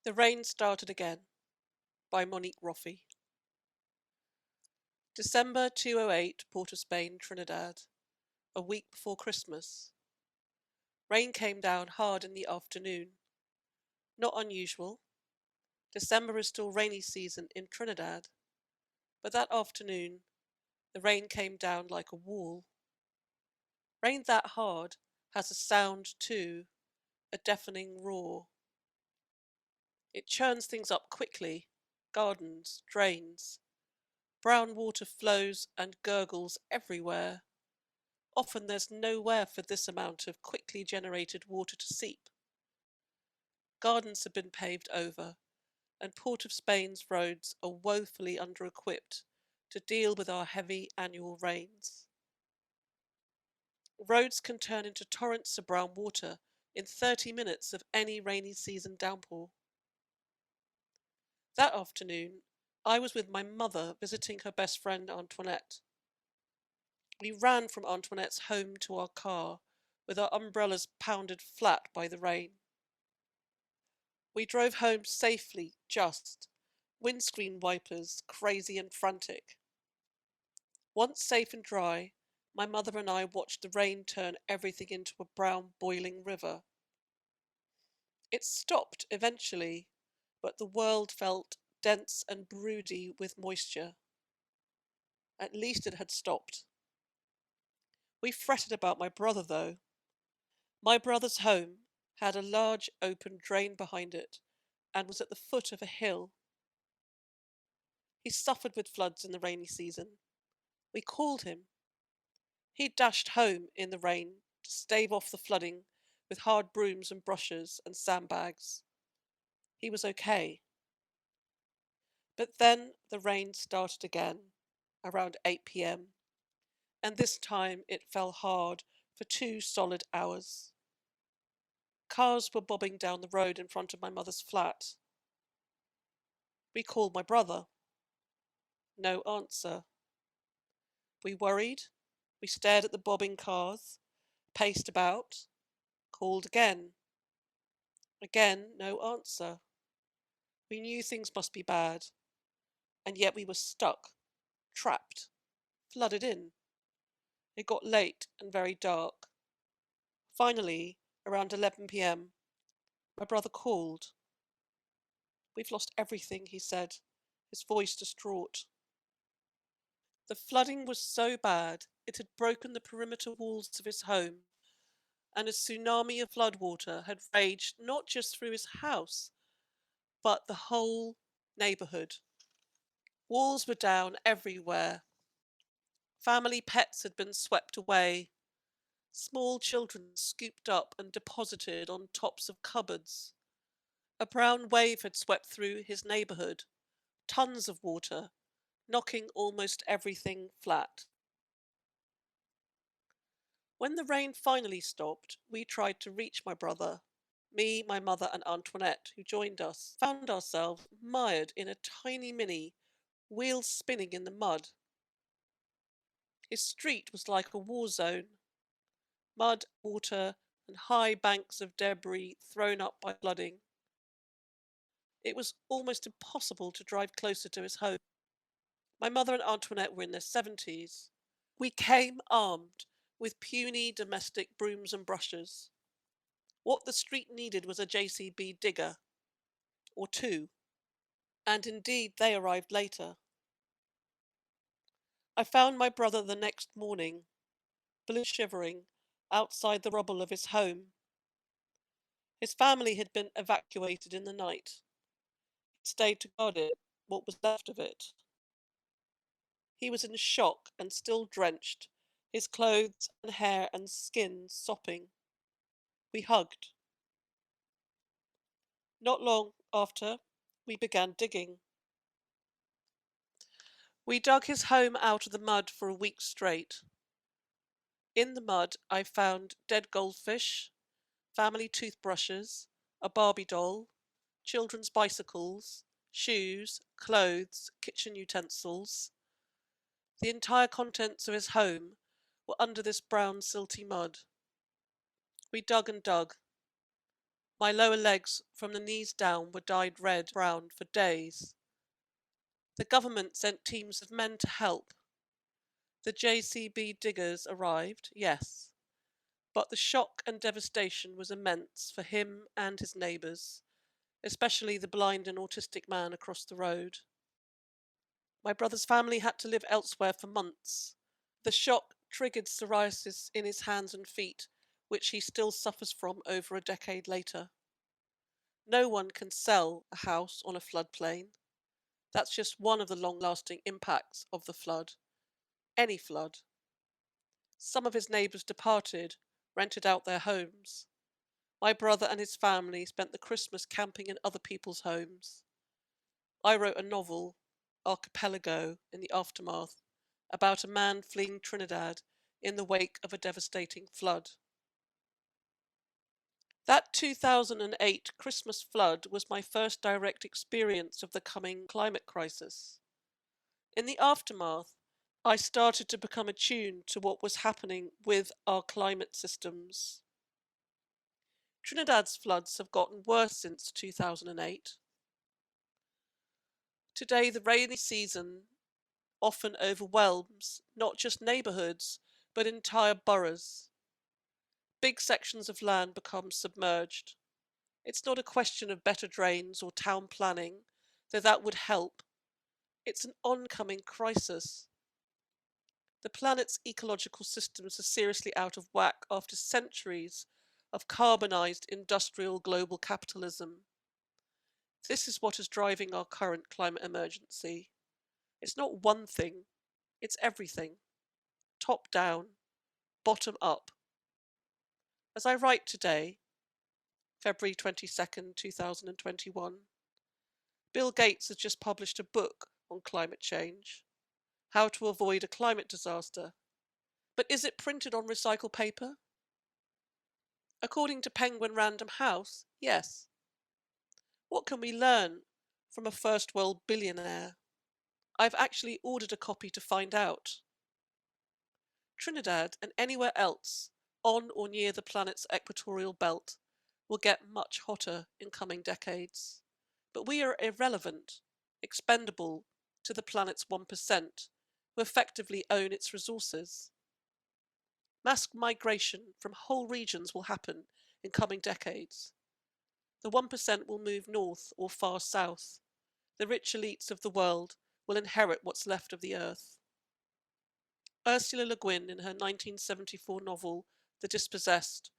The Rain Started Again by Monique Roffey. December 208, Port of Spain, Trinidad, a week before Christmas. Rain came down hard in the afternoon. Not unusual. December is still rainy season in Trinidad, but that afternoon the rain came down like a wall. Rain that hard has a sound too, a deafening roar. It churns things up quickly, gardens, drains. Brown water flows and gurgles everywhere. Often there's nowhere for this amount of quickly generated water to seep. Gardens have been paved over, and Port of Spain's roads are woefully under-equipped to deal with our heavy annual rains. Roads can turn into torrents of brown water in 30 minutes of any rainy season downpour. That afternoon, I was with my mother visiting her best friend Antoinette. We ran from Antoinette's home to our car, with our umbrellas pounded flat by the rain. We drove home safely, just, windscreen wipers crazy and frantic. Once safe and dry, my mother and I watched the rain turn everything into a brown, boiling river. It stopped eventually, but the world felt dense and broody with moisture. At least it had stopped. We fretted about my brother, though. My brother's home had a large open drain behind it and was at the foot of a hill. He suffered with floods in the rainy season. We called him. He dashed home in the rain to stave off the flooding with hard brooms and brushes and sandbags. He was okay. But then the rain started again around 8 p.m. and this time it fell hard for 2 solid hours. Cars were bobbing down the road in front of my mother's flat. We called my brother. No answer. We worried. We stared at the bobbing cars, paced about, called again. Again, no answer. We knew things must be bad, and yet we were stuck, trapped, flooded in. It got late and very dark. Finally, around 11 p.m., my brother called. "We've lost everything," he said, his voice distraught. The flooding was so bad it had broken the perimeter walls of his home, and a tsunami of floodwater had raged not just through his house, but the whole neighbourhood. Walls were down everywhere. Family pets had been swept away. Small children scooped up and deposited on tops of cupboards. A brown wave had swept through his neighbourhood. Tons of water, knocking almost everything flat. When the rain finally stopped, we tried to reach my brother. Me, my mother, and Antoinette, who joined us, found ourselves mired in a tiny mini, wheels spinning in the mud. His street was like a war zone. Mud, water, and high banks of debris thrown up by flooding. It was almost impossible to drive closer to his home. My mother and Antoinette were in their 70s. We came armed with puny domestic brooms and brushes. What the street needed was a JCB digger, or two, and indeed they arrived later. I found my brother the next morning, blue shivering, outside the rubble of his home. His family had been evacuated in the night. He stayed to guard it, what was left of it. He was in shock and still drenched, his clothes and hair and skin sopping. We hugged. Not long after, we began digging. We dug his home out of the mud for a week straight. In the mud, I found dead goldfish, family toothbrushes, a Barbie doll, children's bicycles, shoes, clothes, kitchen utensils. The entire contents of his home were under this brown silty mud. We dug and dug. My lower legs from the knees down were dyed red brown for days. The government sent teams of men to help. The JCB diggers arrived, yes, but the shock and devastation was immense for him and his neighbours, especially the blind and autistic man across the road. My brother's family had to live elsewhere for months. The shock triggered psoriasis in his hands and feet, which he still suffers from over a decade later. No one can sell a house on a floodplain. That's just one of the long-lasting impacts of the flood. Any flood. Some of his neighbours departed, rented out their homes. My brother and his family spent the Christmas camping in other people's homes. I wrote a novel, Archipelago, in the aftermath, about a man fleeing Trinidad in the wake of a devastating flood. That 2008 Christmas flood was my first direct experience of the coming climate crisis. In the aftermath, I started to become attuned to what was happening with our climate systems. Trinidad's floods have gotten worse since 2008. Today, the rainy season often overwhelms not just neighbourhoods, but entire boroughs. Big sections of land become submerged. It's not a question of better drains or town planning, though that would help. It's an oncoming crisis. The planet's ecological systems are seriously out of whack after centuries of carbonized industrial global capitalism. This is what is driving our current climate emergency. It's not one thing, it's everything. Top down, bottom up. As I write today, February 22nd, 2021, Bill Gates has just published a book on climate change, How to Avoid a Climate Disaster. But is it printed on recycled paper? According to Penguin Random House, yes. What can we learn from a first world billionaire? I've actually ordered a copy to find out. Trinidad and anywhere else on or near the planet's equatorial belt will get much hotter in coming decades. But we are irrelevant, expendable to the planet's 1%, who effectively own its resources. Mass migration from whole regions will happen in coming decades. The 1% will move north or far south. The rich elites of the world will inherit what's left of the earth. Ursula Le Guin, in her 1974 novel The Dispossessed,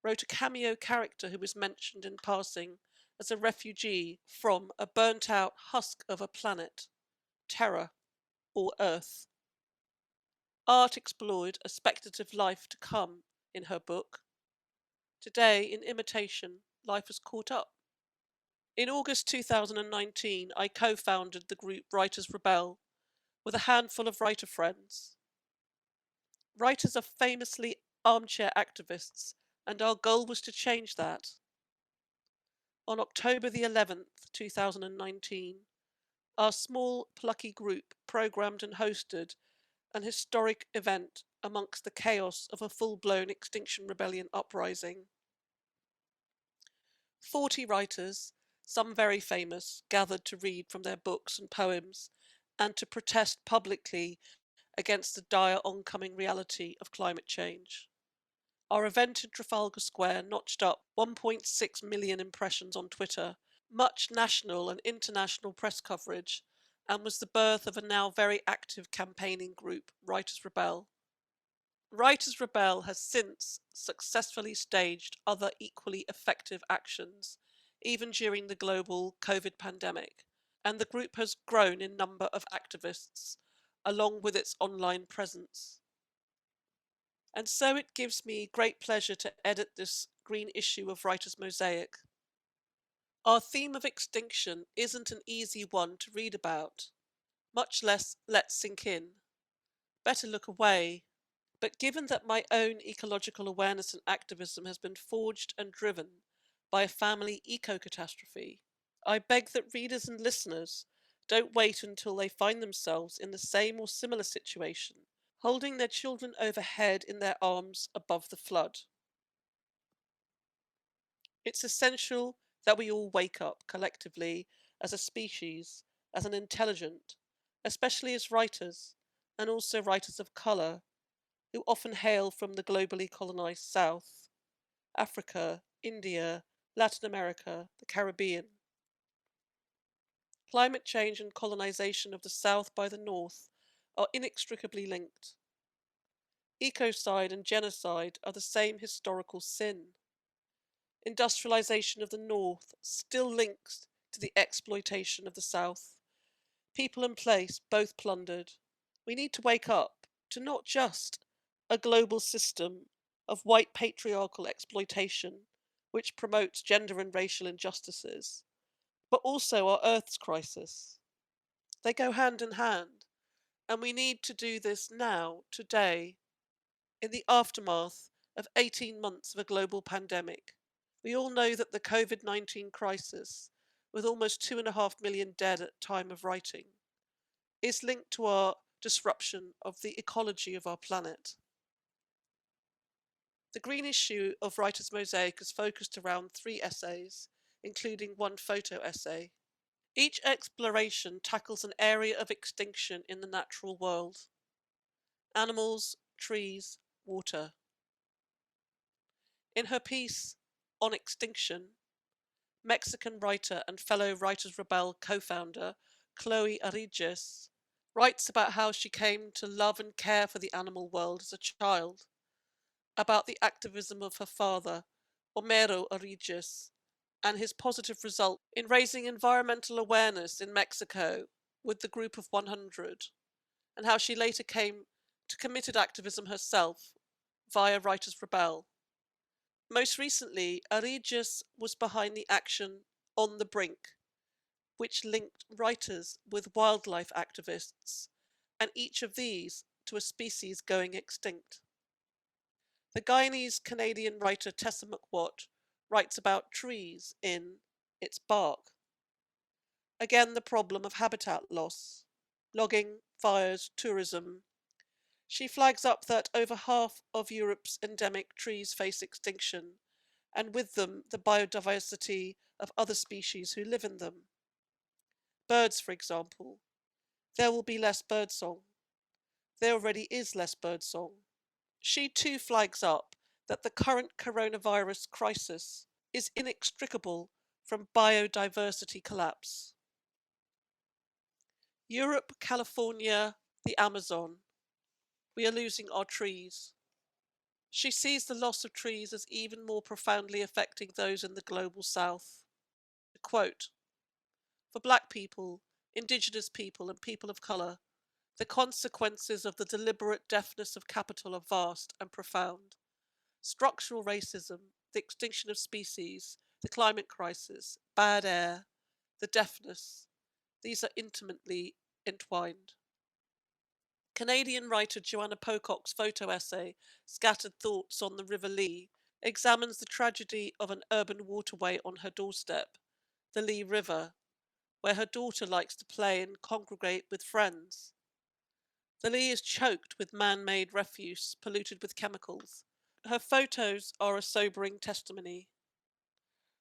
wrote a cameo character who was mentioned in passing as a refugee from a burnt-out husk of a planet, Terra, or Earth. Art explored a speculative life to come in her book. Today, in imitation, life has caught up. In August 2019, I co-founded the group Writers Rebel with a handful of writer friends. Writers are famously armchair activists, and our goal was to change that. On October the 11th, 2019, our small, plucky group programmed and hosted an historic event amongst the chaos of a full-blown Extinction Rebellion uprising. 40 writers, some very famous, gathered to read from their books and poems and to protest publicly against the dire oncoming reality of climate change. Our event in Trafalgar Square notched up 1.6 million impressions on Twitter, much national and international press coverage, and was the birth of a now very active campaigning group, Writers Rebel. Writers Rebel has since successfully staged other equally effective actions, even during the global COVID pandemic, and the group has grown in number of activists, along with its online presence. And so it gives me great pleasure to edit this green issue of Writer's Mosaic. Our theme of extinction isn't an easy one to read about, much less let sink in. Better look away. But given that my own ecological awareness and activism has been forged and driven by a family eco-catastrophe, I beg that readers and listeners don't wait until they find themselves in the same or similar situation, holding their children overhead in their arms above the flood. It's essential that we all wake up collectively as a species, as an intelligent, especially as writers, and also writers of colour, who often hail from the globally colonised South, Africa, India, Latin America, the Caribbean. Climate change and colonisation of the South by the North are inextricably linked. Ecocide and genocide are the same historical sin. Industrialisation of the North still links to the exploitation of the South. People and place both plundered. We need to wake up to not just a global system of white patriarchal exploitation, which promotes gender and racial injustices, but also our Earth's crisis. They go hand in hand, and we need to do this now, today, in the aftermath of 18 months of a global pandemic. We all know that the COVID-19 crisis, with almost 2.5 million dead at time of writing, is linked to our disruption of the ecology of our planet. The green issue of Writer's Mosaic is focused around 3 essays, including 1 photo essay. Each exploration tackles an area of extinction in the natural world: animals, trees, water. In her piece on extinction, Mexican writer and fellow Writers Rebel co-founder Chloe Ariges writes about how she came to love and care for the animal world as a child, about the activism of her father, Homero Ariges, and his positive result in raising environmental awareness in Mexico with the Group of 100, and how she later came to committed activism herself via Writers Rebel. Most recently, Ariges was behind the action On the Brink, which linked writers with wildlife activists, and each of these to a species going extinct. The Guyanese-Canadian writer Tessa McWatt writes about trees in Its Bark. Again, the problem of habitat loss, logging, fires, tourism. She flags up that over half of Europe's endemic trees face extinction, and with them the biodiversity of other species who live in them. Birds, for example. There will be less birdsong. There already is less birdsong. She too flags up that the current coronavirus crisis is inextricable from biodiversity collapse. Europe, California, the Amazon. We are losing our trees. She sees the loss of trees as even more profoundly affecting those in the global south. Quote, "For black people, indigenous people and people of colour, the consequences of the deliberate deafness of capital are vast and profound. Structural racism, the extinction of species, the climate crisis, bad air, the deafness, these are intimately entwined." Canadian writer Joanna Pocock's photo essay, Scattered Thoughts on the River Lee, examines the tragedy of an urban waterway on her doorstep, the Lee River, where her daughter likes to play and congregate with friends. The Lee is choked with man-made refuse polluted with chemicals. Her photos are a sobering testimony.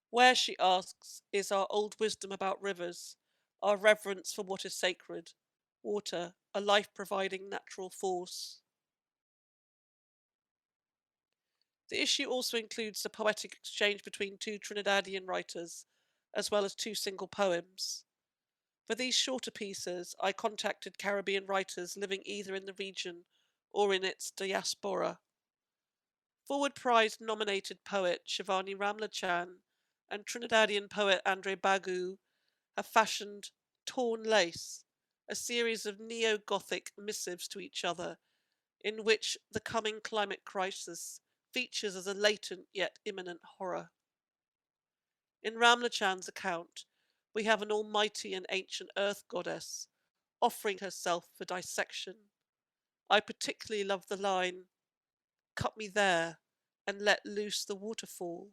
Where, she asks, is our old wisdom about rivers, our reverence for what is sacred, water, a life-providing natural force? The issue also includes the poetic exchange between 2 Trinidadian writers, as well as 2 single poems. For these shorter pieces, I contacted Caribbean writers living either in the region or in its diaspora. Forward Prize nominated poet Shivani Ramlachan and Trinidadian poet Andre Bagu have fashioned Torn Lace, a series of neo-Gothic missives to each other, in which the coming climate crisis features as a latent yet imminent horror. In Ramlachan's account, we have an almighty and ancient earth goddess offering herself for dissection. I particularly love the line, "Cut me there and let loose the waterfall."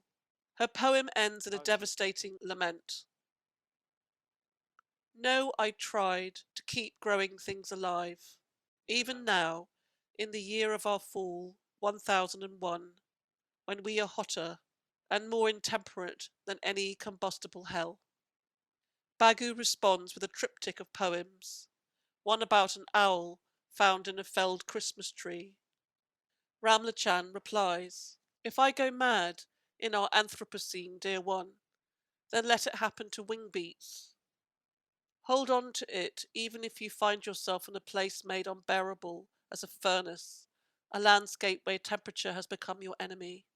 Her poem ends in a devastating lament. "No, I tried to keep growing things alive. Even now, in the year of our fall, 1001, when we are hotter, and more intemperate than any combustible hell. Bagu responds with a triptych of poems, one about an owl found in a felled Christmas tree. Ramlachan replies, "If I go mad in our Anthropocene, dear one, then let it happen to wingbeats. Hold on to it even if you find yourself in a place made unbearable as a furnace, a landscape where temperature has become your enemy."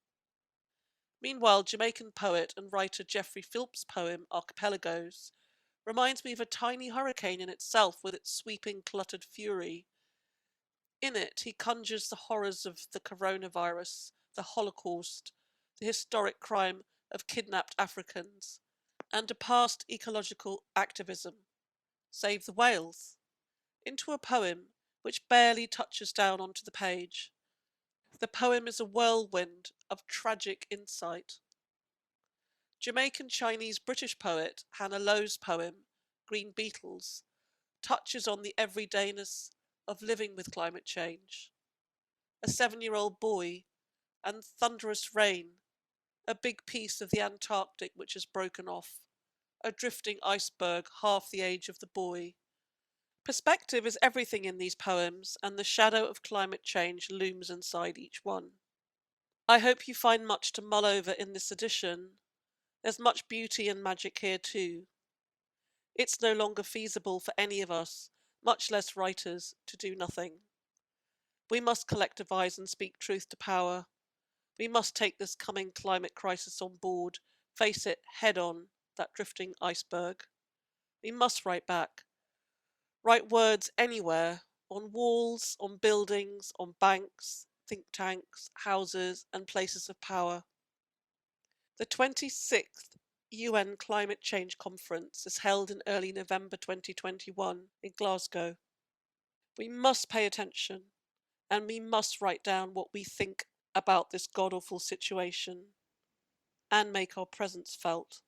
Meanwhile, Jamaican poet and writer Geoffrey Philp's poem Archipelagos reminds me of a tiny hurricane in itself with its sweeping, cluttered fury. In it, he conjures the horrors of the coronavirus, the Holocaust, the historic crime of kidnapped Africans, and a past ecological activism, Save the Whales, into a poem which barely touches down onto the page. The poem is a whirlwind of tragic insight. Jamaican Chinese British poet Hannah Lowe's poem, Green Beetles, touches on the everydayness of living with climate change. A 7-year-old boy and thunderous rain, a big piece of the Antarctic which has broken off, a drifting iceberg half the age of the boy. Perspective is everything in these poems, and the shadow of climate change looms inside each one. I hope you find much to mull over in this edition. There's much beauty and magic here too. It's no longer feasible for any of us, much less writers, to do nothing. We must collectivise and speak truth to power. We must take this coming climate crisis on board, face it head on, that drifting iceberg. We must write back. Write words anywhere, on walls, on buildings, on banks, think tanks, houses, and places of power. The 26th UN Climate Change Conference is held in early November 2021 in Glasgow. We must pay attention, and we must write down what we think about this god-awful situation and make our presence felt.